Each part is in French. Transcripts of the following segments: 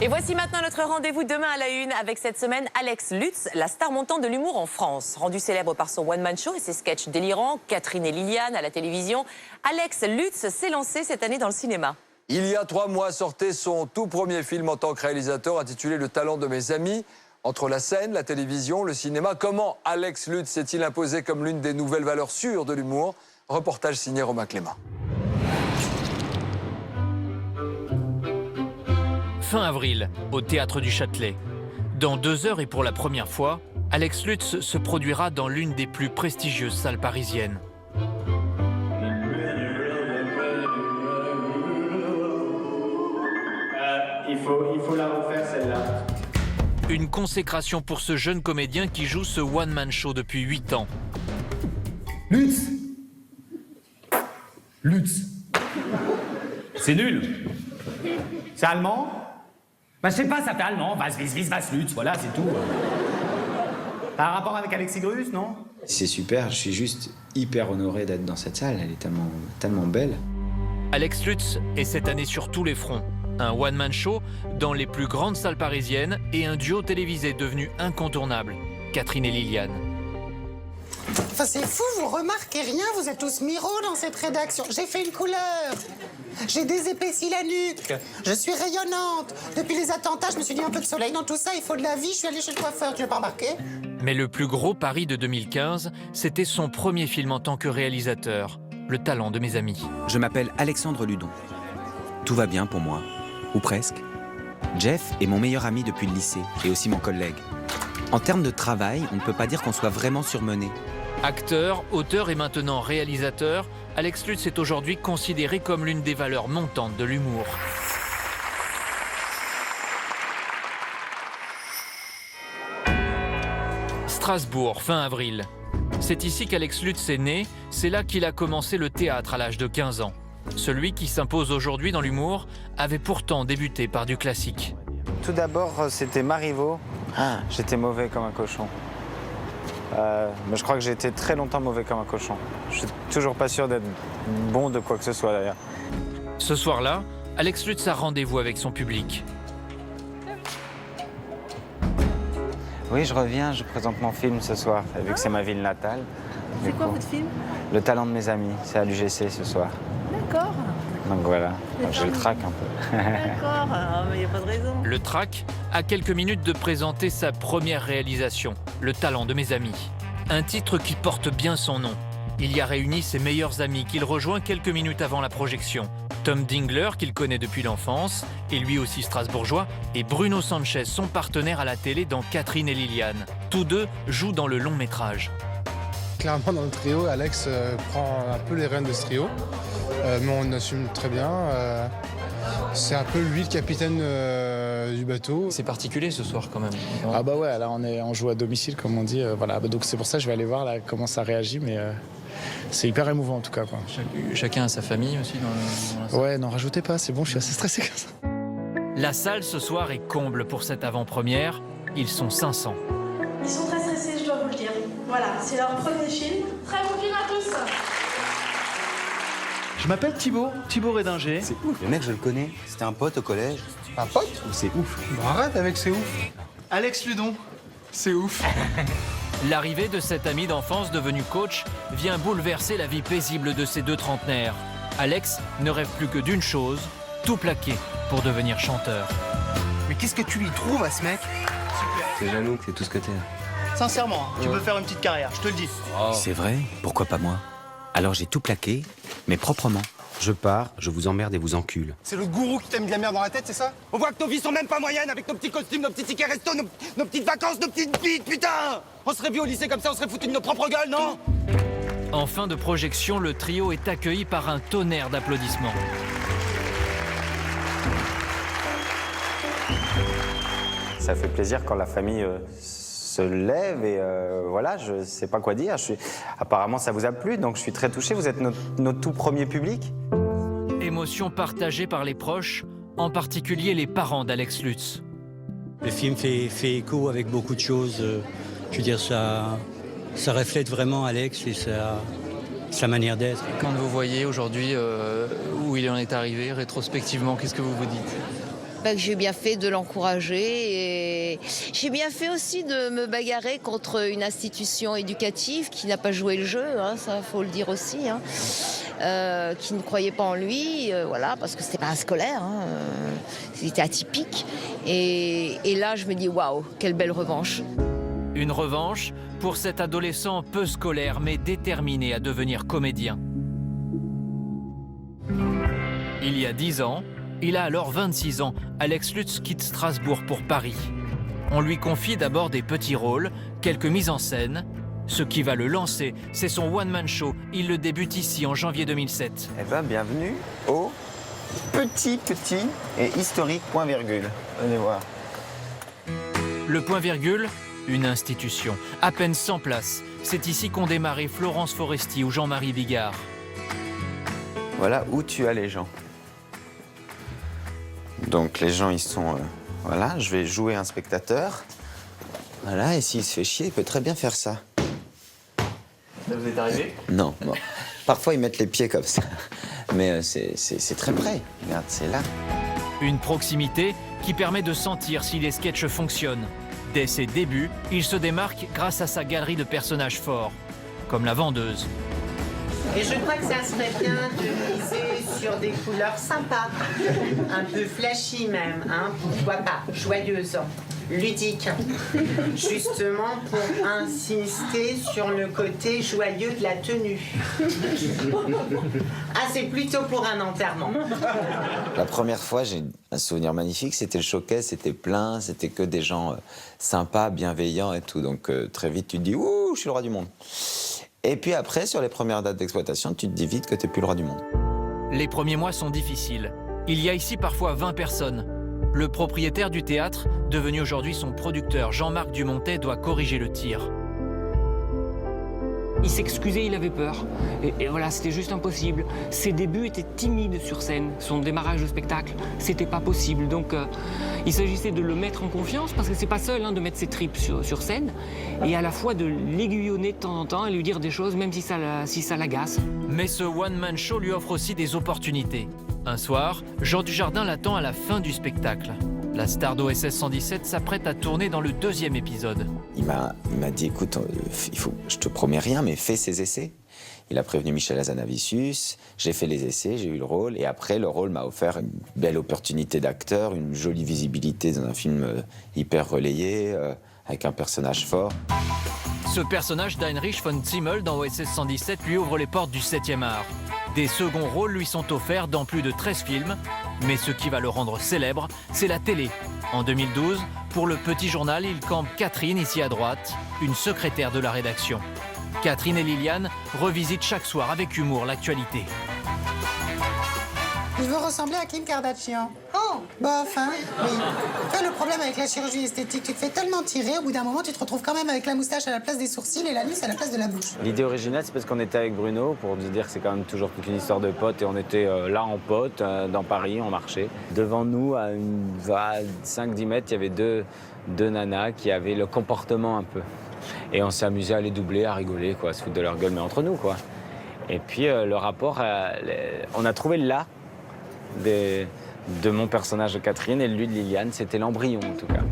Et voici maintenant notre rendez-vous demain à la une avec cette semaine Alex Lutz, la star montante de l'humour en France. Rendu célèbre par son one-man show et ses sketchs délirants, Catherine et Liliane à la télévision, Alex Lutz s'est lancé cette année dans le cinéma. Il y a 3 mois sortait son tout premier film en tant que réalisateur intitulé Le talent de mes amis. Entre la scène, la télévision, le cinéma, comment Alex Lutz s'est-il imposé comme l'une des nouvelles valeurs sûres de l'humour? Reportage signé Romain Clément. Fin avril, au Théâtre du Châtelet. Dans 2 heures et pour la première fois, Alex Lutz se produira dans l'une des plus prestigieuses salles parisiennes. Il faut la refaire celle-là. Une consécration pour ce jeune comédien qui joue ce one-man show depuis 8 ans. Lutz. Lutz. C'est nul. C'est allemand? Bah je sais pas, ça fait allemand. Was Lutz, voilà, c'est tout. T'as un rapport avec Alexis Grus, non? C'est super, je suis juste hyper honoré d'être dans cette salle, elle est tellement belle. Alex Lutz est cette année sur tous les fronts. Un one-man show dans les plus grandes salles parisiennes et un duo télévisé devenu incontournable, Catherine et Liliane. Enfin, c'est fou, vous remarquez rien, vous êtes tous miros dans cette rédaction. J'ai fait une couleur, j'ai désépaissi la nuque, je suis rayonnante. Depuis les attentats, je me suis dit un peu de soleil dans tout ça, il faut de la vie, je suis allée chez le coiffeur, tu l'as pas remarqué? Mais le plus gros pari de 2015, c'était son premier film en tant que réalisateur, Le talent de mes amis. Je m'appelle Alexandre Ludon. Tout va bien pour moi, ou presque. Jeff est mon meilleur ami depuis le lycée, et aussi mon collègue. En termes de travail, on ne peut pas dire qu'on soit vraiment surmené. Acteur, auteur et maintenant réalisateur, Alex Lutz est aujourd'hui considéré comme l'une des valeurs montantes de l'humour. Strasbourg, fin avril. C'est ici qu'Alex Lutz est né, c'est là qu'il a commencé le théâtre à l'âge de 15 ans. Celui qui s'impose aujourd'hui dans l'humour avait pourtant débuté par du classique. Tout d'abord, c'était Marivaux. J'étais mauvais comme un cochon. Mais je crois que j'ai été très longtemps mauvais comme un cochon. Je suis toujours pas sûr d'être bon de quoi que ce soit d'ailleurs. Ce soir-là, Alex Lutz a rendez-vous avec son public. Oui, je reviens, je présente mon film ce soir, vu que c'est ma ville natale. C'est quoi votre film? Le talent de mes amis, c'est à l'UGC ce soir. D'accord. Donc voilà, je le traque un peu. D'accord, mais il n'y a pas de raison. Le traque a quelques minutes de présenter sa première réalisation, Le talent de mes amis. Un titre qui porte bien son nom. Il y a réuni ses meilleurs amis qu'il rejoint quelques minutes avant la projection. Tom Dingler, qu'il connaît depuis l'enfance, et lui aussi strasbourgeois, et Bruno Sanchez, son partenaire à la télé dans Catherine et Liliane. Tous deux jouent dans le long métrage. Clairement, dans le trio, Alex prend un peu les rênes de ce trio, mais on assume très bien. C'est un peu lui le capitaine du bateau. C'est particulier ce soir quand même. Ah bah ouais, là on joue à domicile comme on dit. Voilà. Donc c'est pour ça que je vais aller voir là, comment ça réagit, mais c'est hyper émouvant en tout cas, quoi. Chacun a sa famille aussi dans la salle. Ouais, n'en rajoutez pas, c'est bon, je suis assez stressé comme ça. La salle ce soir est comble pour cette avant-première. Ils sont 500. Ils sont très stressés, je dois vous le dire. Voilà, c'est leur premier film. Très bon film à tous. Je m'appelle Thibaut Rédinger. C'est ouf, le mec je le connais, c'était un pote au collège. Un pote? C'est ouf. Bon, arrête avec c'est ouf. Alex Ludon. C'est ouf. L'arrivée de cet ami d'enfance devenu coach vient bouleverser la vie paisible de ces deux trentenaires. Alex ne rêve plus que d'une chose, tout plaquer pour devenir chanteur. Mais qu'est-ce que tu lui trouves à ce mec? T'es jaloux, c'est tout ce que t'es. Sincèrement, tu peux faire une petite carrière, je te le dis. C'est vrai, pourquoi pas moi? Alors j'ai tout plaqué, mais proprement. Je pars, je vous emmerde et vous encule. C'est le gourou qui t'a mis de la merde dans la tête, c'est ça? On voit que nos vies sont même pas moyennes avec nos petits costumes, nos petits tickets resto, nos petites vacances, nos petites bites, putain! On serait vu au lycée comme ça, on serait foutu de nos propres gueules, non? En fin de projection, le trio est accueilli par un tonnerre d'applaudissements. Ça fait plaisir quand la famille se lève et voilà, je sais pas quoi dire. Apparemment, ça vous a plu, donc je suis très touché. Vous êtes notre tout premier public. Émotion partagée par les proches, en particulier les parents d'Alex Lutz. Le film fait écho avec beaucoup de choses. Je veux dire, ça reflète vraiment Alex et sa manière d'être. Quand vous voyez aujourd'hui où il en est arrivé, rétrospectivement, qu'est-ce que vous vous dites? que j'ai bien fait de l'encourager et j'ai bien fait aussi de me bagarrer contre une institution éducative qui n'a pas joué le jeu, hein, ça faut le dire aussi, hein, qui ne croyait pas en lui, voilà, parce que c'était pas un scolaire, hein, c'était atypique. Et là, je me dis waouh, quelle belle revanche. Une revanche pour cet adolescent peu scolaire mais déterminé à devenir comédien. Il y a 10 ans, il a alors 26 ans, Alex Lutz quitte Strasbourg pour Paris. On lui confie d'abord des petits rôles, quelques mises en scène. Ce qui va le lancer, c'est son one-man show. Il le débute ici en janvier 2007. Eh ben, bienvenue au petit et historique point virgule. Venez voir. Le point virgule, une institution, à peine 100 places. C'est ici qu'ont démarré Florence Foresti ou Jean-Marie Bigard. Voilà où tu as les gens. Donc les gens, ils sont... voilà, je vais jouer un spectateur. Voilà, et s'il se fait chier, il peut très bien faire ça. Ça vous est arrivé? Non, bon. Parfois, ils mettent les pieds comme ça. Mais c'est très près. Regarde, c'est là. Une proximité qui permet de sentir si les sketchs fonctionnent. Dès ses débuts, il se démarque grâce à sa galerie de personnages forts, comme la vendeuse. Et je crois que ça serait bien de miser sur des couleurs sympas, un peu flashy même, hein, pourquoi pas, joyeuses, ludiques, justement pour insister sur le côté joyeux de la tenue. Ah, c'est plutôt pour un enterrement. La première fois, j'ai un souvenir magnifique, c'était le showcase, c'était plein, c'était que des gens sympas, bienveillants et tout. Donc très vite, tu te dis « Ouh, je suis le roi du monde ». Et puis après, sur les premières dates d'exploitation, tu te dis vite que tu n'es plus le roi du monde. Les premiers mois sont difficiles. Il y a ici parfois 20 personnes. Le propriétaire du théâtre, devenu aujourd'hui son producteur, Jean-Marc Dumontet, doit corriger le tir. Il s'excusait, il avait peur. Et voilà, c'était juste impossible. Ses débuts étaient timides sur scène. Son démarrage de spectacle, c'était pas possible. Donc, il s'agissait de le mettre en confiance, parce que c'est pas seul hein, de mettre ses tripes sur scène, et à la fois de l'aiguillonner de temps en temps et lui dire des choses, même si ça l'agace. Mais ce one-man show lui offre aussi des opportunités. Un soir, Jean Dujardin l'attend à la fin du spectacle. La star d'OSS 117 s'apprête à tourner dans le 2e épisode. Il m'a dit, écoute, je te promets rien, mais fais ces essais. Il a prévenu Michel Hazanavicius, j'ai fait les essais, j'ai eu le rôle, et après, le rôle m'a offert une belle opportunité d'acteur, une jolie visibilité dans un film hyper relayé, avec un personnage fort. Ce personnage d'Heinrich von Zimmel dans OSS 117 lui ouvre les portes du 7e art. Des seconds rôles lui sont offerts dans plus de 13 films, mais ce qui va le rendre célèbre, c'est la télé. En 2012, pour le Petit Journal, il campe Catherine, ici à droite, une secrétaire de la rédaction. Catherine et Liliane revisitent chaque soir avec humour l'actualité. Je veux ressembler à Kim Kardashian. Oh, bof, hein, oui. Tu vois, le problème avec la chirurgie esthétique, tu te fais tellement tirer, au bout d'un moment, tu te retrouves quand même avec la moustache à la place des sourcils et l'anus à la place de la bouche. L'idée originale, c'est parce qu'on était avec Bruno, pour se dire que c'est quand même toujours toute une histoire de potes, et on était là en potes, dans Paris, on marchait. Devant nous, à 5-10 mètres, il y avait deux nanas qui avaient le comportement un peu. Et on s'est amusé à les doubler, à rigoler, quoi, à se foutre de leur gueule, mais entre nous, quoi. Et puis, le rapport, on a trouvé là de mon personnage de Catherine et lui de Liliane, c'était l'embryon en tout cas.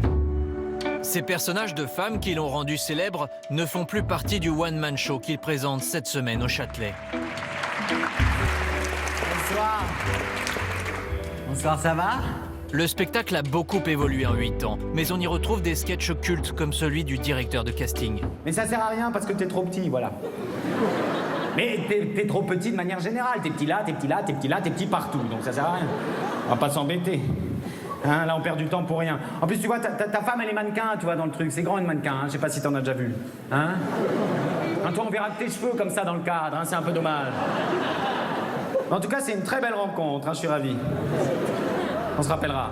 Ces personnages de femmes qui l'ont rendu célèbre ne font plus partie du one-man show qu'il présente cette semaine au Châtelet. Bonsoir. Bonsoir, ça va? Le spectacle a beaucoup évolué en 8 ans, mais on y retrouve des sketchs cultes comme celui du directeur de casting. Mais ça sert à rien parce que t'es trop petit, voilà. Mais t'es trop petit de manière générale. T'es petit là, t'es petit là, t'es petit là, t'es petit partout. Donc ça sert à rien. On va pas s'embêter. Hein, là, on perd du temps pour rien. En plus, tu vois, ta femme, elle est mannequin, tu vois, dans le truc. C'est grand, une mannequin. Hein. Je sais pas si t'en as déjà vu. Hein? Toi, on verra que tes cheveux comme ça dans le cadre. Hein. C'est un peu dommage. En tout cas, c'est une très belle rencontre. Hein. Je suis ravi. On se rappellera.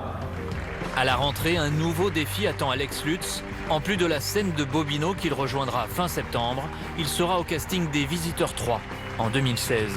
À la rentrée, un nouveau défi attend Alex Lutz. En plus de la scène de Bobino qu'il rejoindra fin septembre, il sera au casting des Visiteurs 3 en 2016.